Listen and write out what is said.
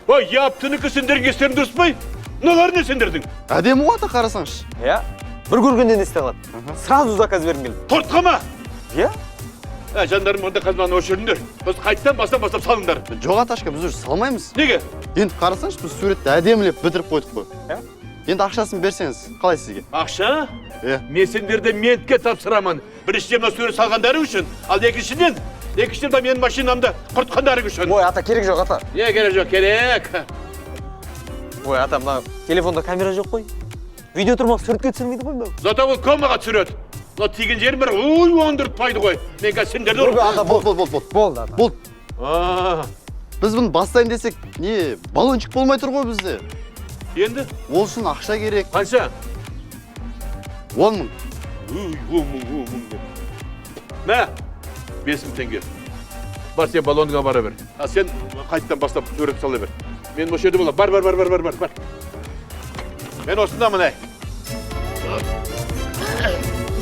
Ой, яптыныкі сендерге естерін дұрыс бай? Мыналар не сендердің? Әдемі ғой ата қарасаңшы. Иә? Бір көргеннен есте қалады. Сразу заказ бергім келді. Тортқа ма? Иә? Жандарым онда қазманы өшіріңдер. Біз қайттан бастап салыңдар. Жоқ аташка, біз уже салмаймыз. Неге? Енді қарасаңшы, біз суретті әдемілеп бітіріп қойдық қой. Иә? Енді ақшасын берсеңіз, қалай сізге? Ақша? Иә. Мен сендерді ментке тапсырамын. Біріншіден мына сурет салғандары үшін, ал екіншіден менің машинамды құртқандары үшін. Ой, ата, керек жоқ, ата. Не керек жоқ, керек. Ой, ата, мына телефонда камера жоқ қой. Видео тұрмақ суретке түсірмейді ғой мынау. Зато ол комаға түсіреді. Мына тиген жерім бір ондырып пайды ғой. Мен қазір сендерді Ата, болды, ата. Болды. Біз бұны бастайын десек, не, баллончик болмай тұр ғой бізде. Енді? Ол үшін ақша керек. Қанша? 10 мың. 10 мың. Мә, 5 мың теңге. Бар, сен баллоныңа бара бер. А сен қайттан бастап сурет сала бер. Мен осы жерде болам. Бар. Мен осында мынай.